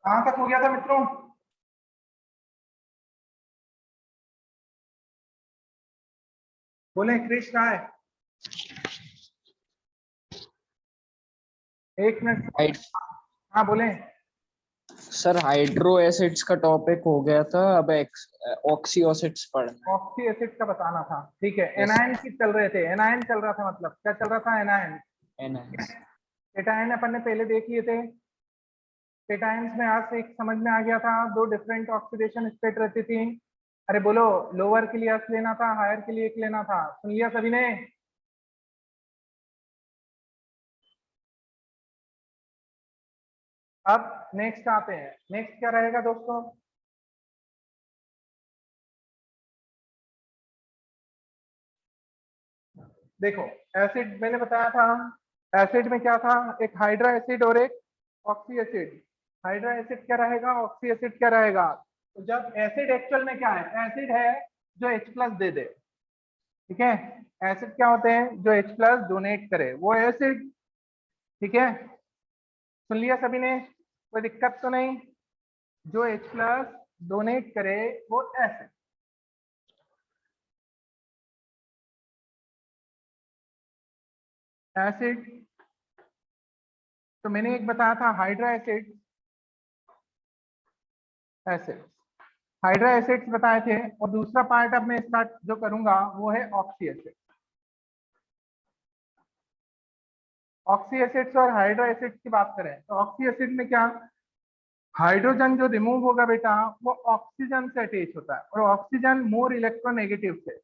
कहाँ तक हो गया था मित्रों? बोले क्रिश कहाँ है? एक मिनट। हाइड हाँ बोले। सर हाइड्रो एसिड्स का टॉपिक हो गया था। अब ऑक्सी एसिड्स पढ़ना है। ऑक्सी एसिड का बताना था, ठीक है। यस एनायन की चल रहे थे, एनायन चल रहा था, मतलब क्या चल रहा था? एनायन। एनआईएस। केटायन अपन ने पहले देख लिए थे। केटायंस में आज से एक समझ में आ गया था, दो डिफरेंट ऑक्सीडेशन स्टेट रहती थी। अरे बोलो, लोअर के लिए एस लेना था, हायर के लिए एक लेना था। सुन लिया सभी ने? अब नेक्स्ट आते हैं। नेक्स्ट क्या रहेगा दोस्तों? देखो, एसिड मैंने बताया था। एसिड में क्या था? एक हाइड्रा एसिड और एक ऑक्सी एसिड। हाइड्रा एसिड क्या रहेगा, ऑक्सी एसिड क्या रहेगा? तो जब एसिड एक्चुअल में क्या है? एसिड है जो H प्लस दे दे, ठीक है। एसिड क्या होते हैं? जो H प्लस डोनेट करे वो एसिड, ठीक है। सुन लिया सभी ने? कोई दिक्कत तो नहीं? जो H प्लस डोनेट करे वो एसिड। एसिड तो मैंने एक बताया था, hydra acid. Acid hydra acids बताए थे, और दूसरा पार्ट अब मैं स्टार्ट जो करूंगा वो है ऑक्सी एसिड। ऑक्सी एसिड्स और हाइड्रा एसिड्स की बात करें तो ऑक्सी एसिड में क्या, हाइड्रोजन जो रिमूव होगा बेटा वो ऑक्सीजन से अटैच होता है, और ऑक्सीजन मोर इलेक्ट्रोनेगेटिव से,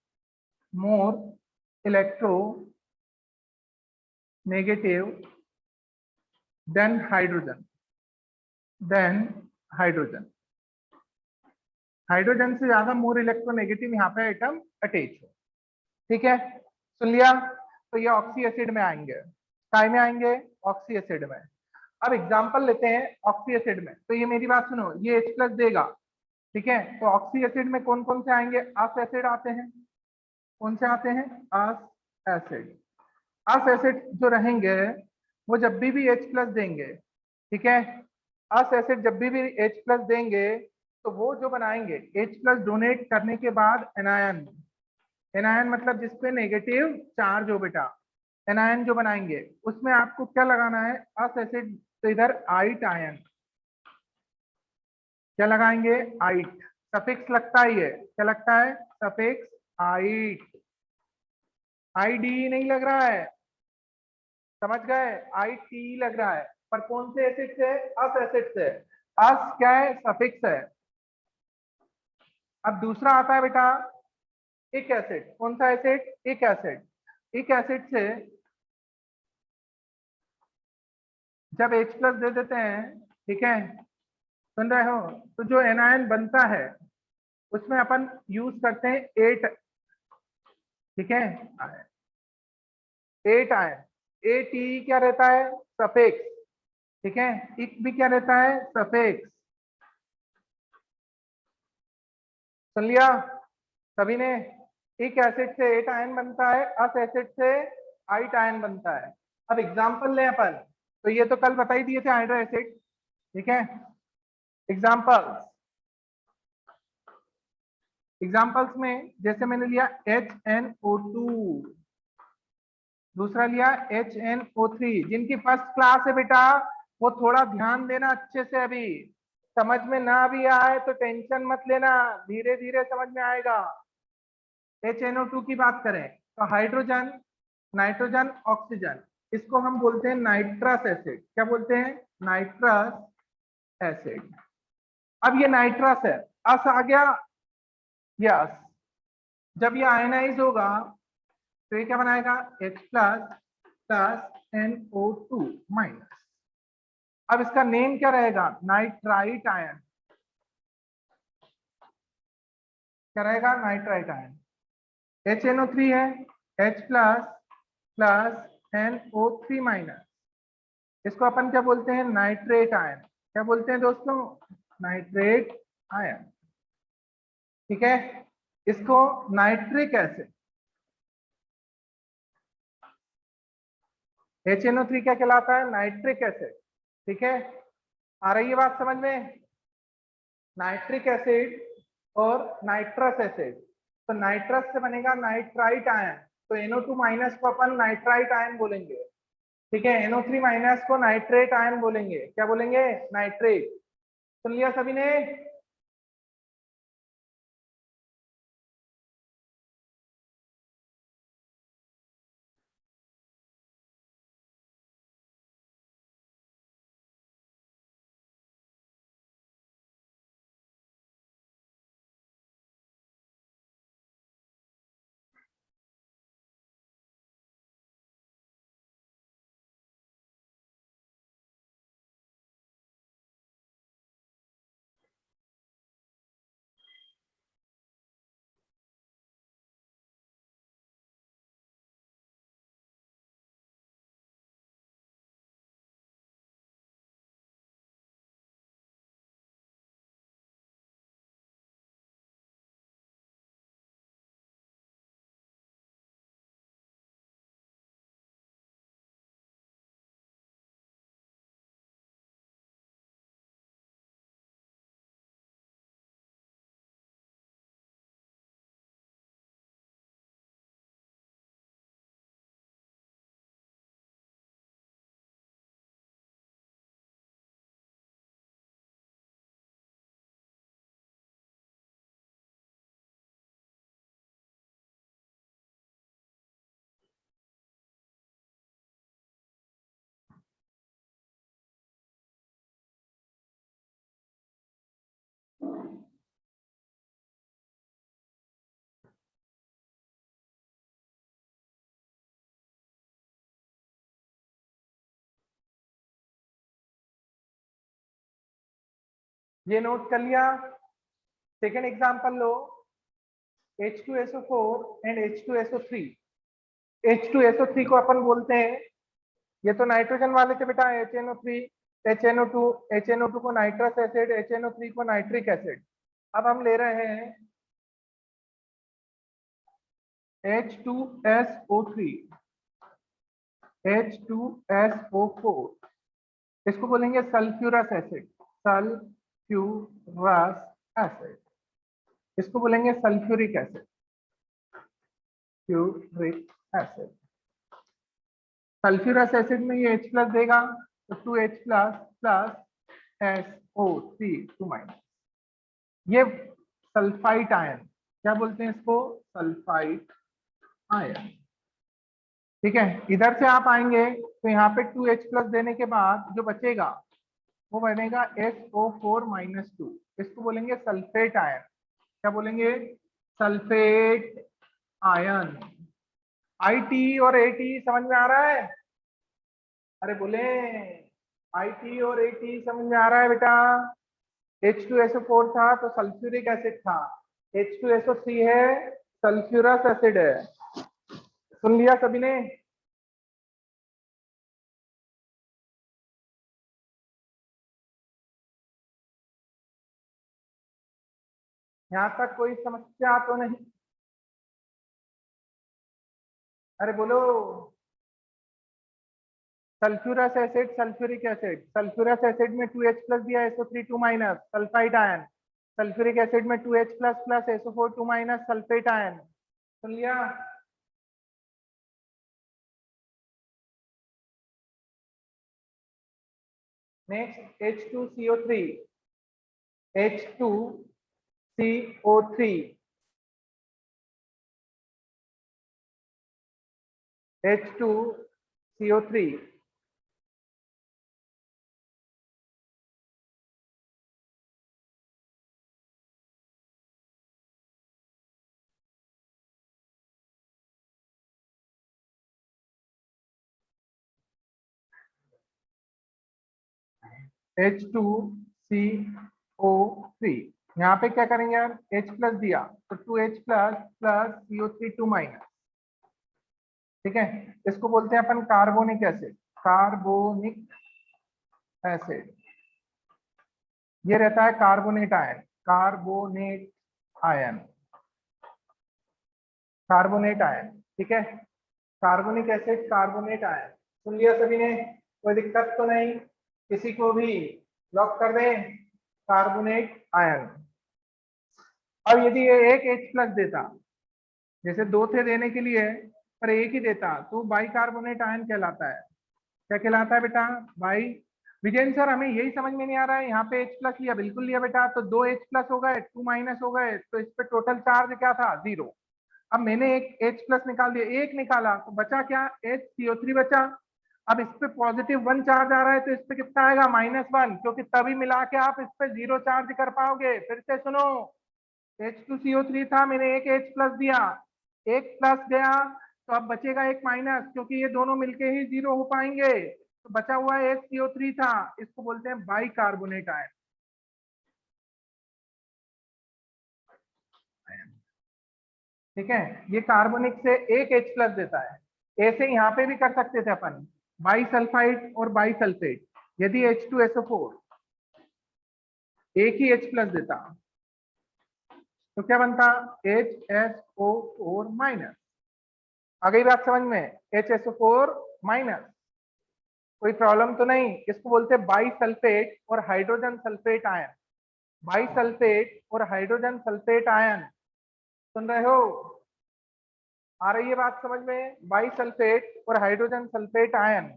more electronegative than hydrogen, then hydrogen. Hydrogen से ज्यादा मोर इलेक्ट्रोनेगेटिव यहाँ पे आइटम अटैच हो, ठीक है। सुन लिया? तो ये ऑक्सी एसिड में आएंगे। काय में आएंगे? ऑक्सी एसिड में। अब एग्जांपल लेते हैं ऑक्सी एसिड में। तो ये मेरी बात सुनो, ये H प्लस देगा, ठीक है। तो ऑक्सी एसिड में कौन कौन से आएंगे? अस एसिड आते हैं। कौन से आते हैं? अस एसिड। अस एसिड जो रहेंगे वो जब भी H प्लस देंगे, ठीक है। अस एसिड जब भी H प्लस देंगे तो वो जो बनाएंगे H प्लस डोनेट करने के बाद एनायन। एनायन मतलब जिसपे नेगेटिव चार्ज हो बेटा, एनायन जो बनाएंगे उसमें आपको क्या लगाना है? अस एसिड। तो इधर आइट आयन क्या लगाएंगे? आइट। सफिक्स लगता ही है, क्या लगता है? Suffix right. आई डी नहीं लग रहा है, समझ गए? आई टी लग रहा है, पर कौन से एसिड से? अस एसिड से। अस क्या है? सफिक्स है। अब दूसरा आता है बेटा इक एसिड। कौन सा एसिड? इक एसिड। इक एसिड से जब H प्लस दे देते हैं, ठीक है, सुन रहे हो, तो जो एनायन बनता है उसमें अपन यूज करते हैं 8, ठीक है, 8 आयन। ए टी क्या रहता है? सफिक्स, ठीक है। इक भी क्या रहता है? सफिक्स। सुन लिया सभी ने? इक एसिड से 8 आयन बनता है, अस एसिड से 8 आयन बनता है। अब एग्जांपल लें अपन, तो ये तो कल बता ही दिए थे हाइड्रो एसिड, ठीक है। एग्जांपल्स, एग्जांपल्स में जैसे मैंने लिया HNO2, दूसरा लिया HNO3। जिनकी फर्स्ट क्लास है बेटा वो थोड़ा ध्यान देना अच्छे से। अभी समझ में ना भी आए तो टेंशन मत लेना, धीरे धीरे समझ में आएगा। HNO2 की बात करें तो हाइड्रोजन, नाइट्रोजन, ऑक्सीजन, इसको हम बोलते हैं नाइट्रस एसिड। क्या बोलते हैं? Nitrous acid. अब ये नाइट्रस है, अस आ गया, यस। जब ये आयनाइज होगा तो ये क्या बनाएगा? H plus plus NO2 minus. अब इसका नेम क्या रहेगा? Nitrite ion. क्या रहेगा? Nitrite ion. HNO3 है, H plus plus NO3 minus, इसको अपन क्या बोलते हैं? Nitrate ion. क्या बोलते हैं दोस्तों? नाइट्रेट आयन, ठीक है। इसको नाइट्रिक एसिड, HNO3 क्या कहलाता है? नाइट्रिक एसिड, ठीक है। आ रही है बात समझ में? नाइट्रिक एसिड और नाइट्रस एसिड, तो नाइट्रस से बनेगा नाइट्राइट आयन, तो NO2 माइनस को अपन नाइट्राइट आयन बोलेंगे, ठीक है। NO3 माइनस को नाइट्रेट आयन बोलेंगे, क्या बोलेंगे? नाइट्रेट। सुन लिया सभी ने? ये नोट कर लिया। Second example low, H2SO4 and H2SO3। H2SO3 को अपन बोलते हैं, ये तो नाइट्रोजन वाले थे बेटा, HNO3, HNO2, HNO2 को नाइट्रस एसिड, HNO3 को नाइट्रिक एसिड। अब हम ले रहे हैं H2SO3, H2SO4, इसको बोलेंगे सल्फ्यूरस एसिड, सल्फ्यूरस एसिड, इसको बोलेंगे सल्फ्यूरिक एसिड, फ्यूरिक एसिड। सल्फ्यूरस एसिड में ये H प्लस देगा, तो 2H plus plus SO3 2 minus, ये सल्फाइट आयन, क्या बोलते हैं इसको? सल्फाइट आयन, ठीक है। इधर से आप आएंगे तो यहाँ पे 2H प्लस देने के बाद जो बचेगा वो बनेगा SO4 माइनस 2, इसको बोलेंगे सल्फेट आयन, क्या बोलेंगे? Sulphate ion. IT और AT समझ में आ रहा है? अरे बोले, IT और AT समझ में आ रहा है बेटा? H2SO4 था तो सल्फ्यूरिक एसिड था, H2SO3 है सल्फ्यूरस एसिड है। सुन लिया सभी ने? यहाँ तक कोई समस्या तो नहीं? अरे बोलो, sulphurous acid, sulphuric acid, sulphurous acid में 2H प्लस दिया, SO3 2 minus, sulphide ion. Sulphuric acid में 2H plus plus SO4 2 minus, sulphate ion. सुन लिया? Next H2CO3, H2CO3, H2CO3, H2CO3, यहाँ पे क्या करेंगे यार? H प्लस दिया तो 2H plus plus CO3 2 minus, ठीक है। इसको बोलते हैं अपन कार्बोनिक एसिड, कार्बोनिक एसिड। ये रहता है carbonate ion, carbonate ion, carbonate ion, ठीक है। Carbonic acid, carbonate ion. सुन लिया सभी ने? कोई दिक्कत तो नहीं किसी को भी? लॉक कर दें कार्बोनेट आयन। अब यदि ये एक H+ देता, जैसे दो थे देने के लिए पर एक ही देता, तो बाई कार्बोनेट आयन कहलाता है। क्या कहलाता है बेटा? बाई। विजयन सर हमें यही समझ में नहीं आ रहा है, यहाँ पे H+ लिया, बिल्कुल लिया बेटा, तो दो H+ हो गए, 2- हो गए, तो इस पे टोटल चार्ज क्या था? 0। अब मैंने एक H+ निकाल दिया, एक निकाला, तो बचा क्या? HCO3 बचा। अब इस पे +1 चार्ज आ रहा है, तो इस पे कितना आएगा? -1, क्योंकि तभी मिला के आप इस पे 0 चार्ज कर पाओगे। फिर से सुनो, H2CO3 था, मैंने एक H+ दिया, एक प्लस गया, तो अब बचेगा एक माइनस, क्योंकि ये दोनों मिलके ही 0 हो पाएंगे। तो बचा हुआ HCO3 था, इसको बोलते हैं बाई कार्बोनेट आयन। ठीक है, ये कार्बोनिक से एक H+ देता है। ऐसे यहाँ पे भी कर सकते थे अपन, बाई सल्फाइड और बाई सल्फेट। यदि H2SO4 एक ही H+ देता, तो क्या बनता? HSO4-। आ गई बात समझ में? HSO4-। कोई प्रॉब्लम तो नहीं। इसको बोलते हैं बाई सल्फेट और hydrogen sulphate ion. Bisulphate और हाइड्रोजन सल्फेट आयन, सुन रहे हो? आ रही है बात समझ में? बाई सल्फेट और hydrogen sulphate ion,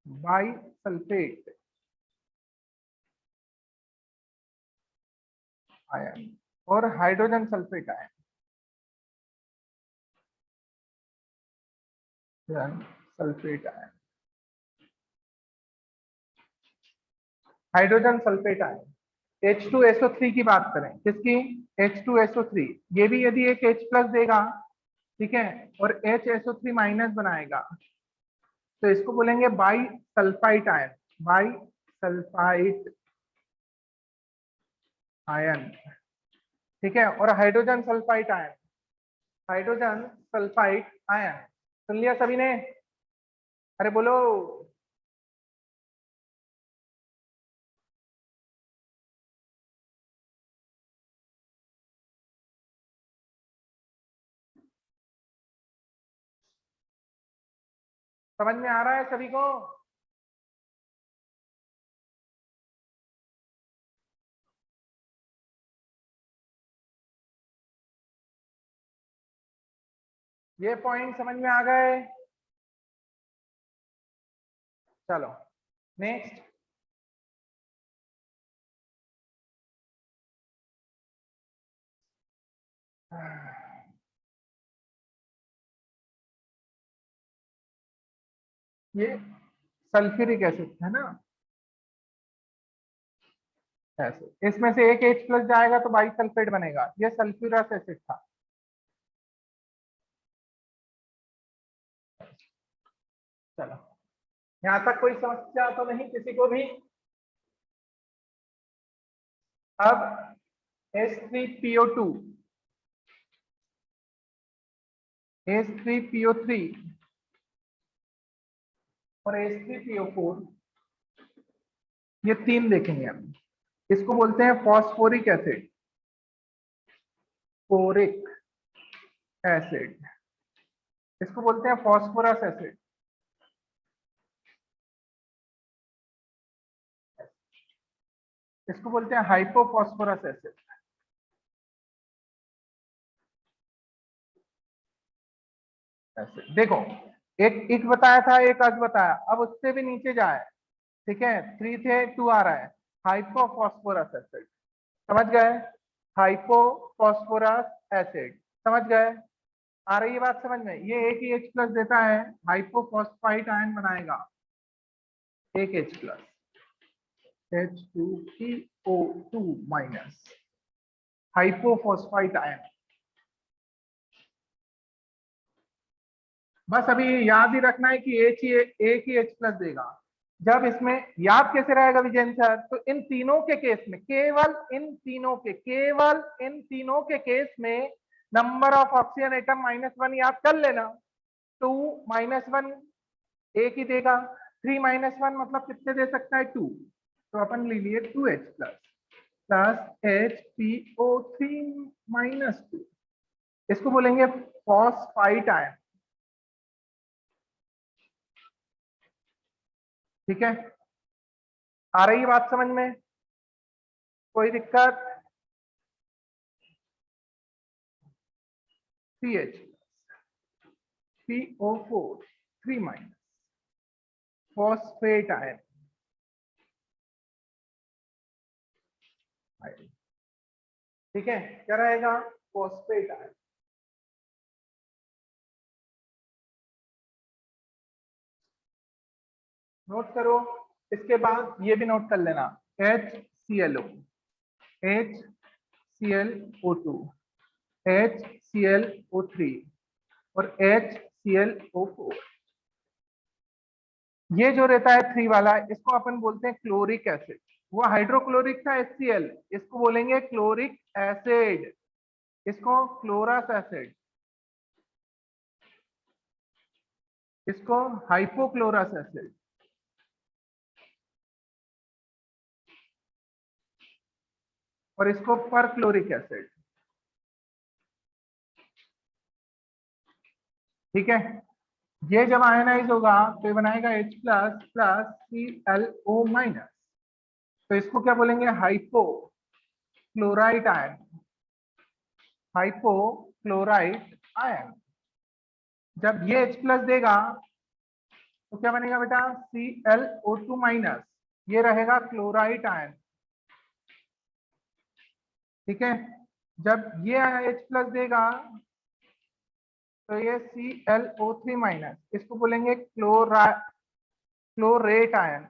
bisulphate ion और hydrogen sulphate ion, sulphate ion, hydrogen sulphate ion. H2SO3 की बात करें, किसकी? H2SO3। ये भी यदि एक H+ देगा, ठीक है, और HSO3- बनाएगा, तो इसको बोलेंगे bisulphite ion. Bisulphite ion, ठीक है। और hydrogen sulphite ion, hydrogen sulphite ion. सुन लिया सभी ने? अरे बोलो। समझ में आ रहा है सभी को? ये पॉइंट समझ में आ गए? चलो नेक्स्ट। ये सल्फ्यूरिक एसिड है ना, ऐसे इसमें से एक H+ जाएगा तो बाई सल्फेट बनेगा। ये सल्फ्यूरस एसिड था। चलो, यहाँ तक कोई समस्या तो नहीं किसी को भी? अब H3PO2, H3PO3 और H3PO4, ये तीन देखेंगे हम। इसको बोलते हैं फॉस्फोरिक एसिड, फोरिक एसिड। इसको बोलते हैं फॉस्फोरस एसिड। इसको बोलते हैं हाइपोफॉस्फोरस एसिड। देखो, एक इक बताया था, एक अज बताया, अब उससे भी नीचे जाए, ठीक है, 3 थे 2 आ रहा है, हाइपोफॉस्फोरस एसिड। समझ गए? हाइपोफॉस्फोरस एसिड, समझ गए? आ रही है बात समझ में? ये एक ही H+ देता है, हाइपोफॉस्फाइट आयन बनाएगा, एक H+, H2PO2-, हाइपोफॉस्फाइट आयन। बस अभी याद ही रखना है कि एक ही H+ देगा। जब इसमें याद कैसे रहेगा विजयन सर? तो इन तीनों के केस में, केवल इन तीनों के केस में नंबर ऑफ ऑक्सीजन एटम -1 याद कर लेना। 2 -1 एक ही देगा, 3-1 मतलब कितने दे सकता है? 2। तो अपन ले लिए 2H+ प्लस HPO3-2, इसको बोलेंगे फॉस्फाइट आयन। ठीक है, आ रही है बात समझ में? कोई दिक्कत? CH CO4 3 minus phosphate ion, ठीक है, क्या रहेगा? Phosphate ion. नोट करो। इसके बाद ये भी नोट कर लेना, HClO, HClO2, HClO3 और HClO4। ये जो रहता है 3 वाला, इसको अपन बोलते हैं क्लोरिक एसिड। वो हाइड्रोक्लोरिक था HCl, इसको बोलेंगे क्लोरिक एसिड, इसको क्लोरस एसिड, इसको हाइपोक्लोरस एसिड। और इसको परक्लोरिक एसिड, ठीक है। ये जब आयनाइज होगा तो ये बनाएगा H plus plus ClO minus, तो इसको क्या बोलेंगे? Hypochlorite ion, hypochlorite ion. जब ये H प्लस देगा तो क्या बनेगा बेटा? ClO2 माइनस, ये रहेगा क्लोराइट आयन, ठीक है। जब ये H प्लस देगा तो ये ClO3 माइनस, इसको बोलेंगे क्लोरेट आयन।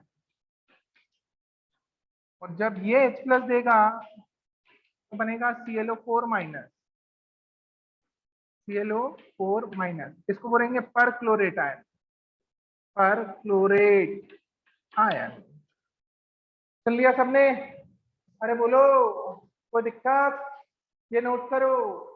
और जब ये H प्लस देगा तो बनेगा ClO4 माइनस, ClO4 माइनस, इसको बोलेंगे पर क्लोरेट आयन, पर क्लोरेट आयन। चल लिया सबने? अरे बोलो, कोई दिक्कत? ये नोट करो।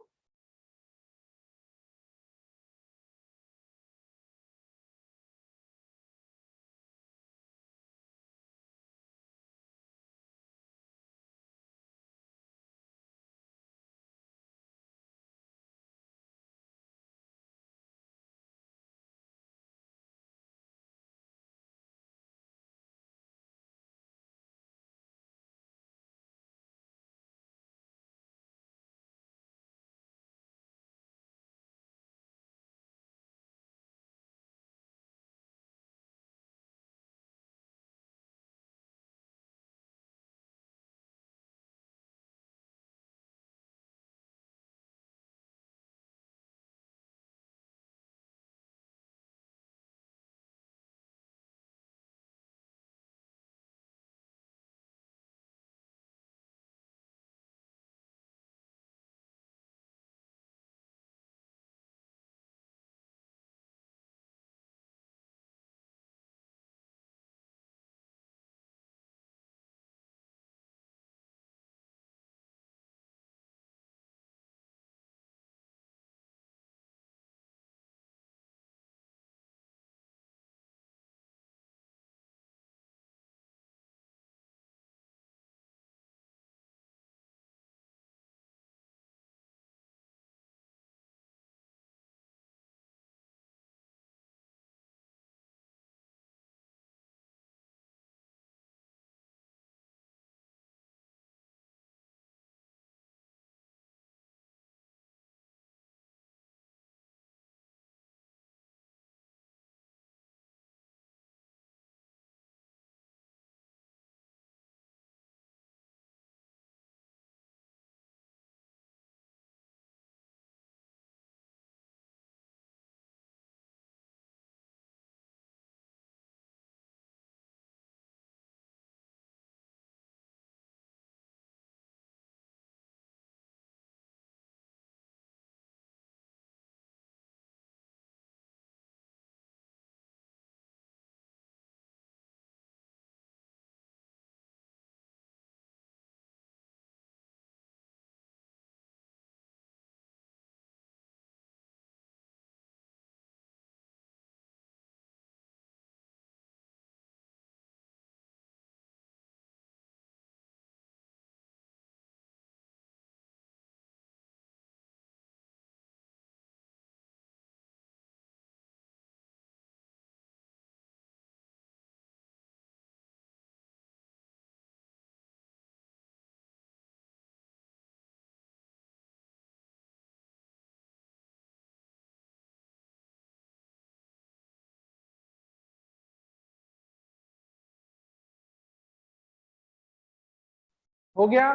हो गया?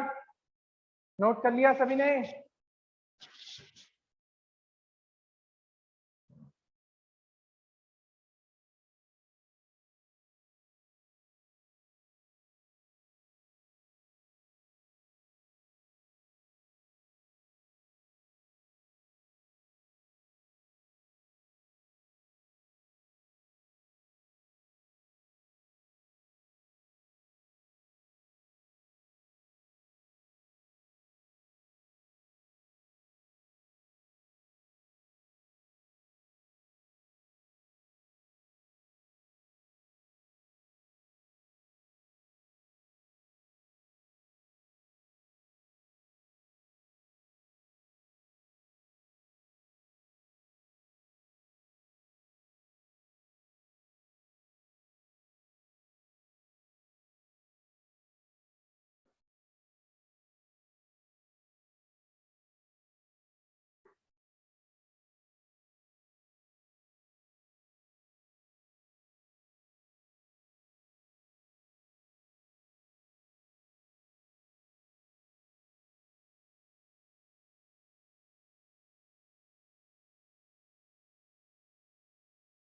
नोट कर लिया सभी ने?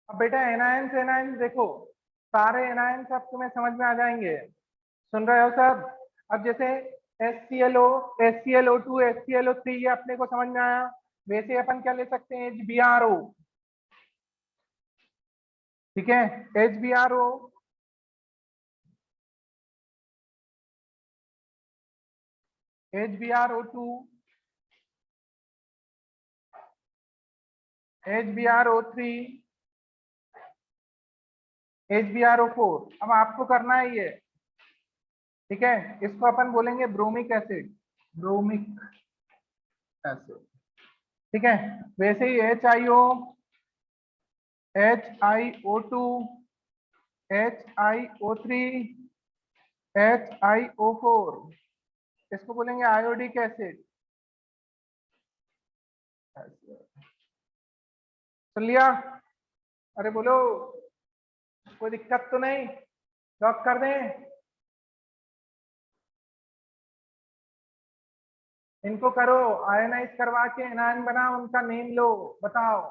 अब बेटा एनायंस एनायंस देखो, सारे एनायंस अब तुम्हें समझ में आ जाएंगे। सुन रहे हो सब? अब जैसे HClO, HClO2, HClO3 ये अपने को समझ में आया। वैसे अपन क्या ले सकते हैं? HBRO, ठीक है, HBRO, HBRO2, HBRO3, HBRO4। अब आपको करना है ये, ठीक है, इसको अपन बोलेंगे ब्रोमिक एसिड, ब्रोमिक एसिड, ठीक है। वैसे ही HIO, HiO2, HiO3, HiO4, इसको बोलेंगे आयोडिक एसिड। सुन लिया? अरे बोलो, कोई दिक्कत तो नहीं? लॉक कर दें? इनको करो, आयनाइज करवा के एनायन बनाओ, उनका नेम लो, बताओ।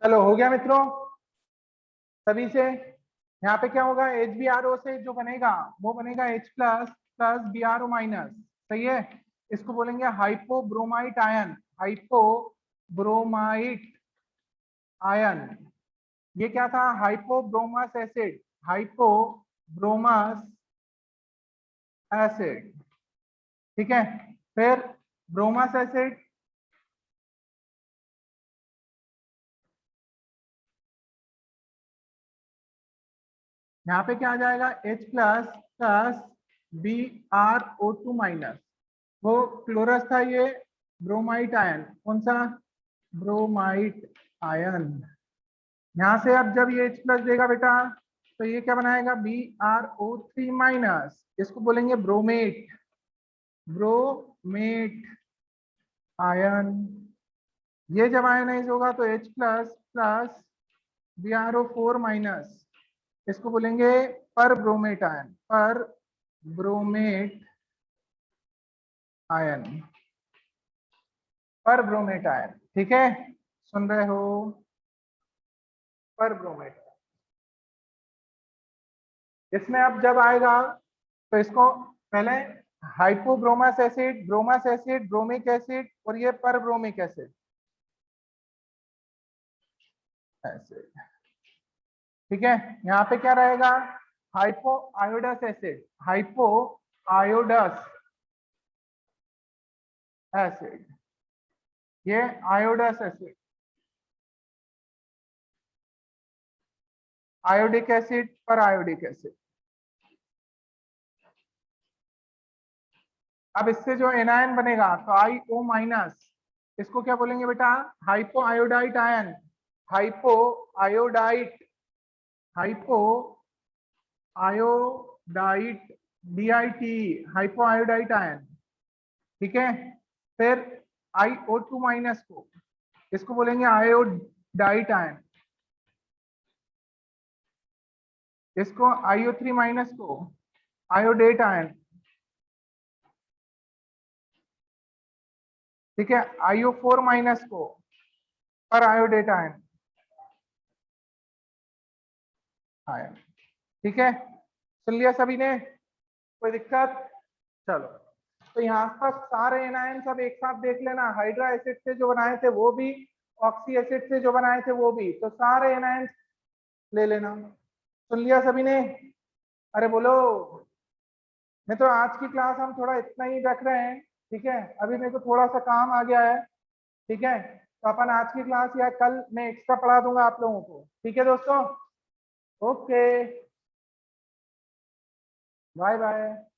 चलो हो गया मित्रों सभी से। यहाँ पे क्या होगा, HBRO से जो बनेगा वो बनेगा H plus plus BRO minus, सही है। इसको बोलेंगे हाइपोब्रोमाइट आयन, हाइपोब्रोमाइट आयन। ये क्या था, हाइपोब्रोमस एसिड, हाइपोब्रोमस एसिड, ठीक है। फिर ब्रोमस एसिड, यहाँ पे क्या आ जाएगा, H plus plus BrO2 minus, वो क्लोरस था, ये ब्रोमाइट आयन, कौन सा, ब्रोमाइट आयन। यहां से अब जब ये H प्लस देगा बेटा तो ये क्या बनाएगा, BrO3 माइनस, इसको बोलेंगे ब्रोमेट, ब्रोमेट आयन। ये जब आयनाइज होगा तो H plus plus BrO4 minus, इसको बोलेंगे पर ब्रोमेट आयन, पर ब्रोमेट आयन, पर ब्रोमेट आयन, ठीक है, सुन रहे हो, पर ब्रोमेट। इसमें अब जब आएगा तो इसको पहले हाइपोब्रोमस एसिड, ब्रोमस एसिड, ब्रोमिक एसिड, और ये पर ब्रोमिक एसिड, ठीक है। यहाँ पे क्या रहेगा, हाइपो आयोडस एसिड, हाइपो आयोडस एसिड, ये आयोडस एसिड, आयोडिक एसिड, पर आयोडिक एसिड। अब इससे जो एनायन बनेगा तो IO माइनस, इसको क्या बोलेंगे बेटा, hypo iodite ion, hypo iodite, hypo iodite, DIT, hypo iodite ion, ठीक है। फिर IO2 माइनस को, इसको बोलेंगे आयोडाइट आयन, इसको IO3 माइनस को आयोडेट आयन, ठीक है। IO4 माइनस को पर आयोडेट आयन, आयन, ठीक है। सुन लिया सभी ने, कोई दिक्कत, चलो। तो यहाँ तक सारे एनायन सब एक साथ देख लेना, हाइड्रा एसिड से जो बनाए थे वो भी, ऑक्सी एसिड से जो बनाए थे वो भी, तो सारे एनायन ले लेना। सुन लिया सभी ने, अरे बोलो। मैं तो आज की क्लास हम थोड़ा इतना ही रख रहे हैं, ठीक है, अभी मेरे को थोड़ा सा काम आ गया है, ठीक है। तो अपन आज की क्लास या कल मैं एक्स्ट्रा पढ़ा दूंगा आप लोगों को, ठीक है दोस्तों, ओके, बाय बाय।